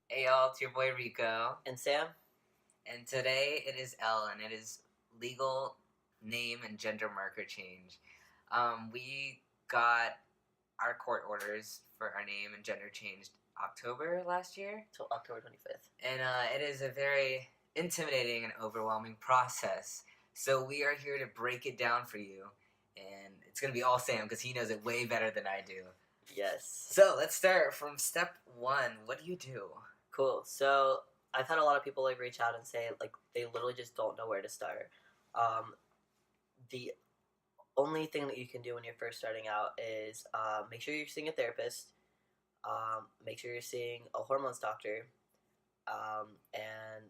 Hey y'all, it's your boy Rico. And Sam? And today it is L, and it is legal name and gender marker change. We got our court orders for our name and gender changed October last year. Till October 25th. And it is a very intimidating and overwhelming process. So we are here to break it down for you. And it's going to be all Sam because he knows it way better than I do. Yes. So let's start from step one. What do you do? Cool. So I've had a lot of people reach out and say they literally just don't know where to start. The only thing that you can do when you're first starting out is make sure you're seeing a therapist, make sure you're seeing a hormones doctor, and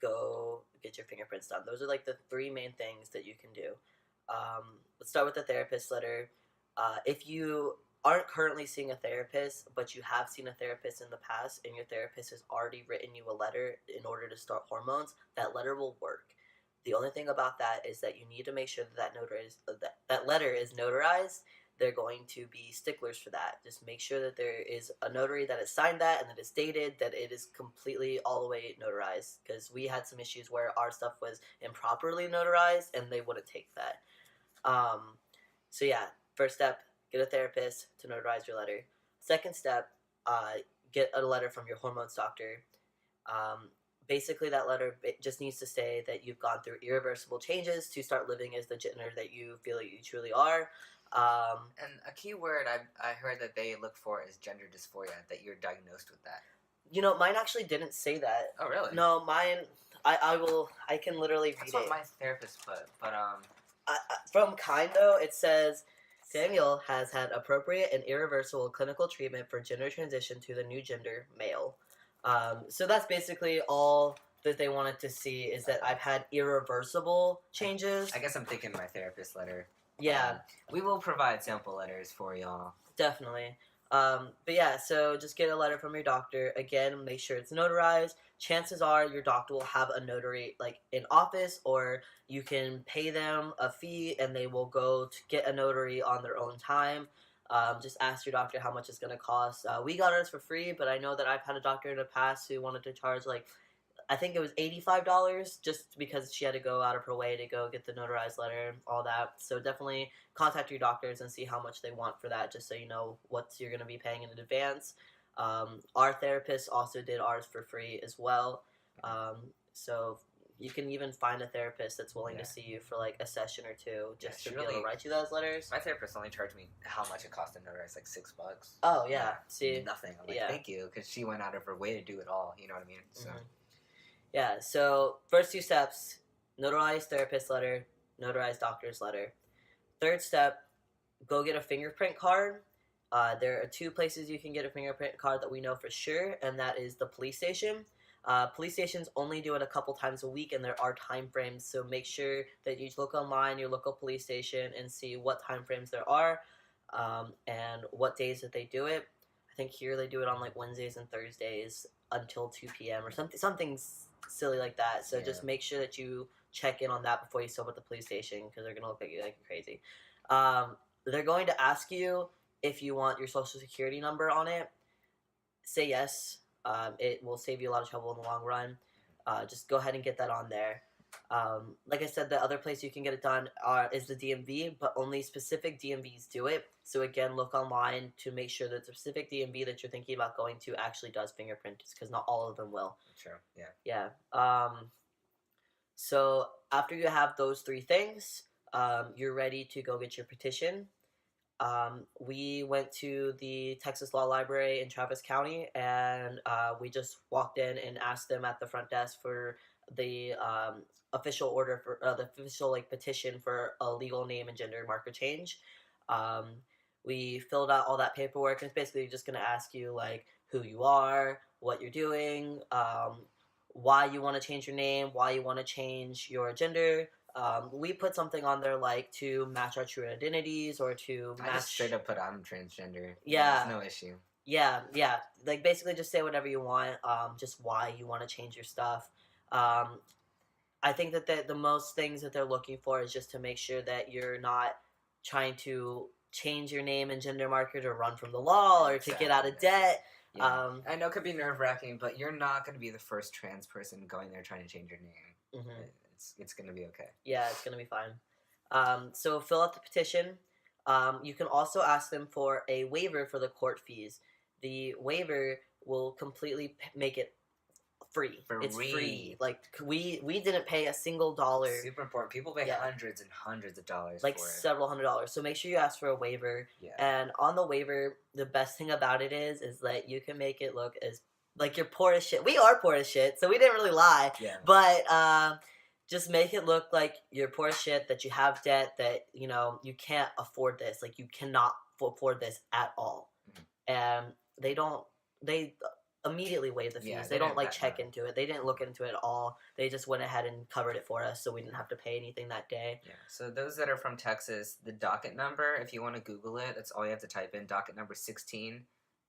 go get your fingerprints done. Those are the three main things that you can do. Let's start with the therapist letter. If you aren't currently seeing a therapist, but you have seen a therapist in the past, and your therapist has already written you a letter in order to start hormones, that letter will work. The only thing about that is that you need to make sure that letter is notarized. They're going to be sticklers for that. Just make sure that there is a notary that has signed that and that it's dated, that it is completely all the way notarized. Because we had some issues where our stuff was improperly notarized and they wouldn't take that. So yeah, first step, get a therapist to notarize your letter. Second step, get a letter from your hormones doctor. Basically, that letter just needs to say that you've gone through irreversible changes to start living as the gender that you feel like you truly are. And a key word I heard that they look for is gender dysphoria, that you're diagnosed with that. Mine actually didn't say that. Oh, really? No, mine, I can literally read it. That's what my therapist put, but from Kindo, it says, Samuel has had appropriate and irreversible clinical treatment for gender transition to the new gender, male. So that's basically all that they wanted to see, is that I've had irreversible changes. I guess I'm thinking my therapist letter. Yeah. We will provide sample letters for y'all. Definitely. But yeah, so just get a letter from your doctor. Again, make sure it's notarized. Chances are your doctor will have a notary in office, or you can pay them a fee and they will go to get a notary on their own time. Just ask your doctor how much it's going to cost. We got ours for free, but I know that I've had a doctor in the past who wanted to charge I think it was $85 just because she had to go out of her way to go get the notarized letter and all that. So definitely contact your doctors and see how much they want for that, just so you know what you're going to be paying in advance. Our therapist also did ours for free as well. So you can even find a therapist that's willing to see you for a session or two just to be able to write you those letters. My therapist only charged me how much it cost to notarize, $6. Oh, yeah. See? Nothing. I'm thank you, because she went out of her way to do it all. You know what I mean? So. Mm-hmm. Yeah, so first two steps, notarize therapist letter, notarize doctor's letter. Third step, go get a fingerprint card. There are two places you can get a fingerprint card that we know for sure, and that is the police station. Police stations only do it a couple times a week, and there are time frames, so make sure that you look online, your local police station, and see what time frames there are, and what days that they do it. I think here they do it on Wednesdays and Thursdays until 2 p.m. or something silly like that. So just make sure that you check in on that before you show up at the police station, because they're gonna look at you like you're crazy. They're going to ask you if you want your social security number on it. Say yes. It will save you a lot of trouble in the long run. Just go ahead and get that on there. Like I said, the other place you can get it done is the DMV, but only specific DMVs do it. So again, look online to make sure that the specific DMV that you're thinking about going to actually does fingerprints, because not all of them will. Sure, yeah. Yeah. So after you have those three things, you're ready to go get your petition. We went to the Texas Law Library in Travis County, and we just walked in and asked them at the front desk for the official order for the official petition for a legal name and gender marker change. We filled out all that paperwork, and it's basically just going to ask you who you are, what you're doing, why you want to change your name, why you want to change your gender. We put something on there to match our true identities, or to match. I just straight up put I'm transgender. Yeah. There's no issue. Yeah. Basically just say whatever you want, just why you want to change your stuff. I think that the most things that they're looking for is just to make sure that you're not trying to change your name and gender marker to run from the law or to get out of debt. Yeah. I know it could be nerve-wracking, but you're not going to be the first trans person going there trying to change your name. Mm-hmm. It's going to be okay. Yeah, it's going to be fine. So fill out the petition. You can also ask them for a waiver for the court fees. The waiver will completely make it free. It's free. Like we didn't pay a single dollar. Super important. People pay hundreds and hundreds of dollars. Like for several $100s. So make sure you ask for a waiver. Yeah. And on the waiver, the best thing about it is that you can make it look as like you're poor as shit. We are poor as shit, so we didn't really lie. Yeah. But just make it look like you're poor as shit, that you have debt, that you can't afford this. Like you cannot afford this at all. Mm-hmm. And they immediately waive the fees. Yeah, they don't check into it. They didn't look into it at all. They just went ahead and covered it for us, so we didn't have to pay anything that day. Yeah. So those that are from Texas, the docket number, if you want to Google it, that's all you have to type in. Docket number 16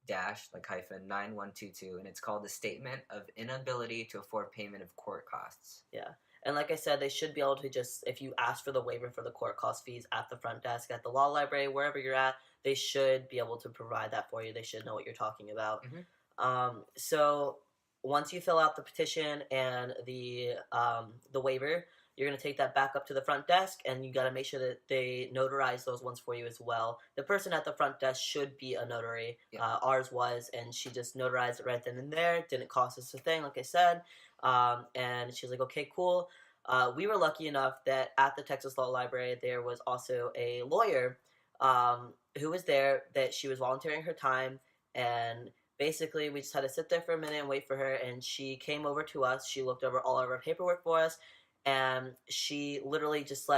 -9122, and it's called the Statement of Inability to Afford Payment of Court Costs. Yeah. And like I said, they should be able to just, if you ask for the waiver for the court cost fees at the front desk, at the law library, wherever you're at, they should be able to provide that for you. They should know what you're talking about. Mm-hmm. So once you fill out the petition and the waiver, you're going to take that back up to the front desk, and you got to make sure that they notarize those ones for you as well. The person at the front desk should be a notary. Yeah. Ours was, and she just notarized it right then and there. Didn't cost us a thing, like I said. And she's like, okay, cool. We were lucky enough that at the Texas Law Library, there was also a lawyer who was there, that she was volunteering her time, and basically we just had to sit there for a minute and wait for her, and she came over to us. She looked over all of our paperwork for us, and she literally just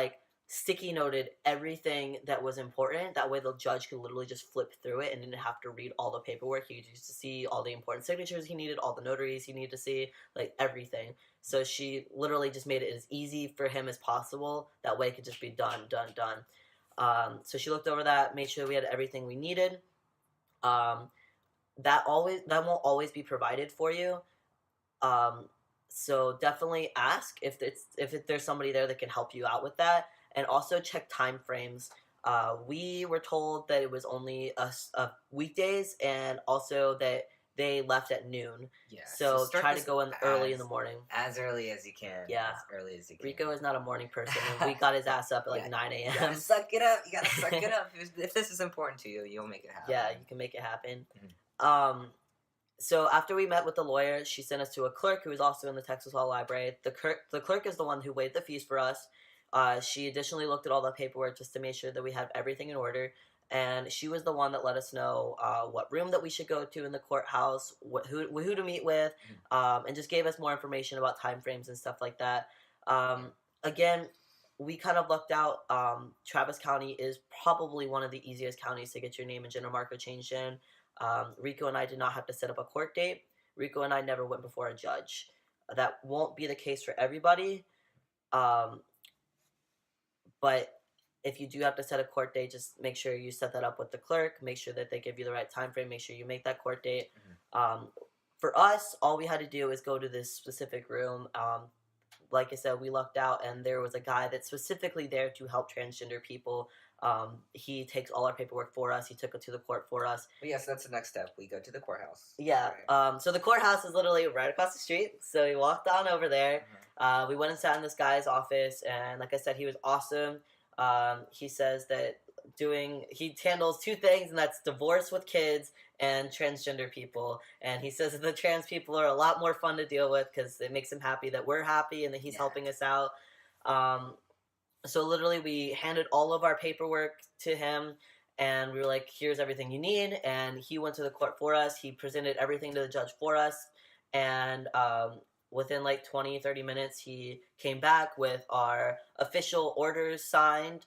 sticky noted everything that was important. That way the judge could literally just flip through it and didn't have to read all the paperwork. He could just see all the important signatures he needed, all the notaries he needed to see, everything. So she literally just made it as easy for him as possible. That way it could just be done. So she looked over that, made sure we had everything we needed. That won't always be provided for you. So definitely ask if there's somebody there that can help you out with that, and also check time frames. We were told that it was only weekdays, and also that they left at noon. Yeah. So try to go in early in the morning. As early as you can. Yeah. As early as you can. Rico is not a morning person, and we got his ass up at 9 a.m. You gotta suck it up. You gotta suck it up. If this is important to you, you'll make it happen. Yeah, you can make it happen. Mm-hmm. So after we met with the lawyer, she sent us to a clerk who was also in the Texas Law Library. The clerk is the one who waived the fees for us. She additionally looked at all the paperwork just to make sure that we have everything in order. And she was the one that let us know what room that we should go to in the courthouse, who to meet with, and just gave us more information about time frames and stuff like that. Again, we kind of lucked out. Travis County is probably one of the easiest counties to get your name and gender marker changed in. Rico and I did not have to set up a court date. Rico and I never went before a judge. That won't be the case for everybody. But if you do have to set a court date, just make sure you set that up with the clerk. Make sure that they give you the right time frame. Make sure you make that court date. Mm-hmm. For us, all we had to do is go to this specific room. Like I said, we lucked out, and there was a guy that's specifically there to help transgender people. He takes all our paperwork for us. He took it to the court for us. Well, yes, that's the next step. We go to the courthouse. Yeah. Right. So the courthouse is literally right across the street. So we walked on over there. Mm-hmm. We went and sat in this guy's office, and like I said, he was awesome. He says that he handles two things, and that's divorce with kids and transgender people. And he says that the trans people are a lot more fun to deal with because it makes him happy that we're happy and that he's helping us out. So literally we handed all of our paperwork to him, and we were like, here's everything you need. And he went to the court for us. He presented everything to the judge for us. And within 20-30 minutes, he came back with our official orders signed,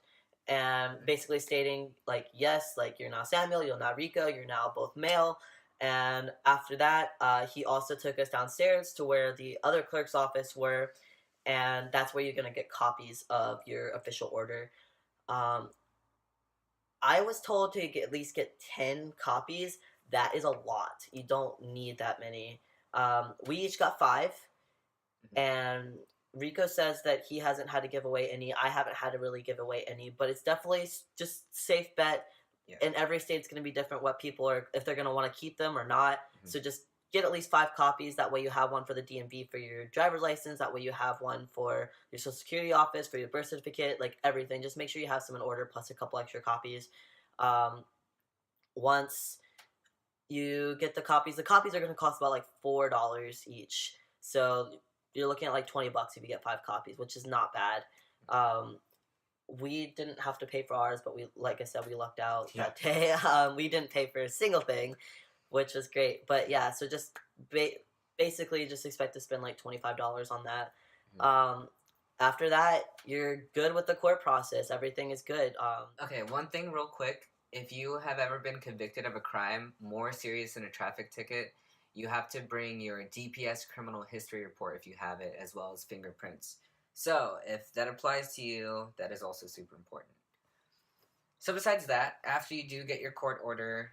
and basically stating yes, you're now Samuel, you're now Rico, you're now both male. And after that, he also took us downstairs to where the other clerk's office were, and that's where you're going to get copies of your official order. I was told to at least get 10 copies. That is a lot. You don't need that many. We each got 5, and Rico says that he hasn't had to give away any. I haven't had to really give away any, but it's definitely just safe bet. and every state's going to be different what people are, if they're going to want to keep them or not. Mhm. So just get at least 5 copies. That way you have one for the DMV for your driver's license. That way you have one for your social security office, for your birth certificate, like everything. Just make sure you have some in order plus a couple extra copies. Once you get the copies are going to cost about like $4 each. So you're looking at like $20 if you get 5 copies, which is not bad. We didn't have to pay for ours, but we, like I said, we lucked out that day. We didn't pay for a single thing, which was great. But yeah, so just basically just expect to spend like $25 on that. After that, you're good with the court process. Everything is good. Okay, one thing real quick. If you have ever been convicted of a crime more serious than a traffic ticket, you have to bring your DPS criminal history report if you have it, as well as fingerprints. So, if that applies to you, that is also super important. So besides that, after you do get your court order,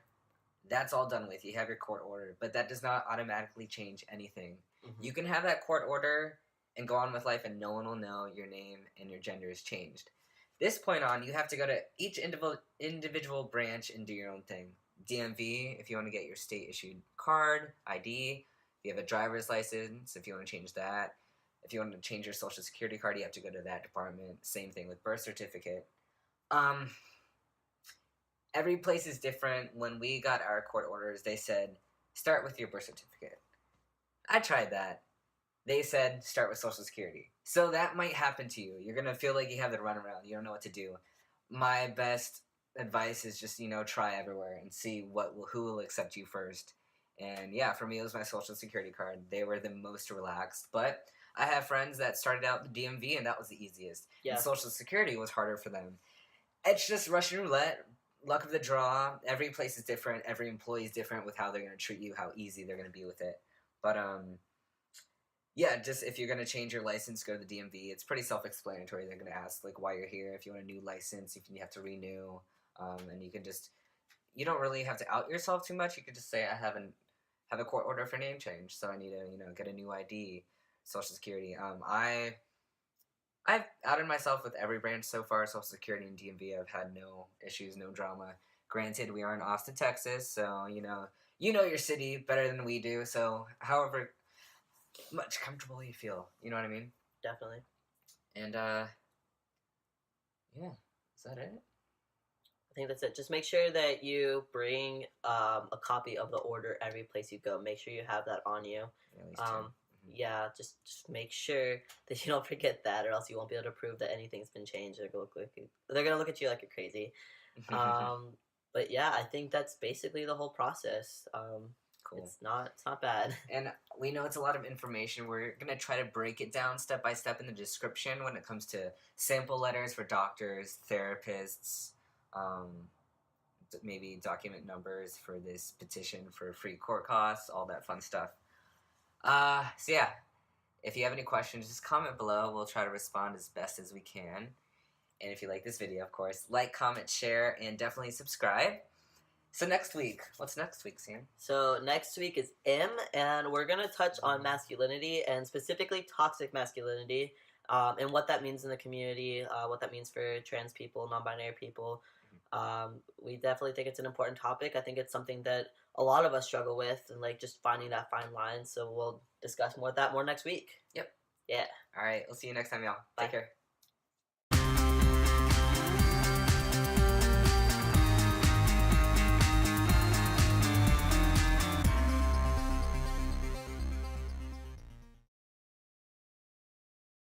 that's all done with. You have your court order, but that does not automatically change anything. You can have that court order and go on with life and no one will know your name and your gender is changed. This point on, you have to go to each individual branch and do your own thing. DMV, if you want to get your state-issued card, ID. If you have a driver's license, if you want to change that. If you want to change your social security card, you have to go to that department. Same thing with birth certificate. Every place is different. When we got our court orders, they said, start with your birth certificate. I tried that. They said, start with social security. So that might happen to you. You're going to feel like you have the runaround. You don't know what to do. My best advice is just, try everywhere and see who will accept you first. And yeah, for me, it was my social security card. They were the most relaxed. But I have friends that started out the DMV, and that was the easiest. Yeah. And social security was harder for them. It's just Russian roulette, luck of the draw. Every place is different. Every employee is different with how they're going to treat you, how easy they're going to be with it. But, yeah, just if you're going to change your license, go to the DMV. It's pretty self-explanatory. They're going to ask, like, why you're here, if you want a new license, if you have to renew. And you can just, you don't really have to out yourself too much. You could just say, I have a court order for name change, so I need to, get a new ID, social security. I've outed myself with every branch so far, social security and DMV. I've had no issues, no drama. Granted, we are in Austin, Texas, so, you know your city better than we do, so however much comfortable you feel, you know what I mean? Definitely. And, yeah, is that it? I think that's it. Just make sure that you bring a copy of the order every place you go. Make sure you have that on you. Yeah, just make sure that you don't forget that, or else you won't be able to prove that anything's been changed. They're gonna look at you like you're crazy. But yeah, I think that's basically the whole process. Cool. It's not bad. And we know it's a lot of information. We're gonna try to break it down step by step in the description when it comes to sample letters for doctors, therapists, maybe document numbers for this petition for free court costs, all that fun stuff. So yeah, if you have any questions, just comment below. We'll try to respond as best as we can. And if you like this video, of course, like, comment, share, and definitely subscribe. So next week, what's next week, Sam? So next week is M, and we're going to touch on masculinity, and specifically toxic masculinity, and what that means in the community, what that means for trans people, non-binary people. We definitely think it's an important topic. I think it's something that a lot of us struggle with, and like just finding that fine line. So we'll discuss more of that next week. Yep. Yeah. All right. We'll see you next time, y'all. Take care.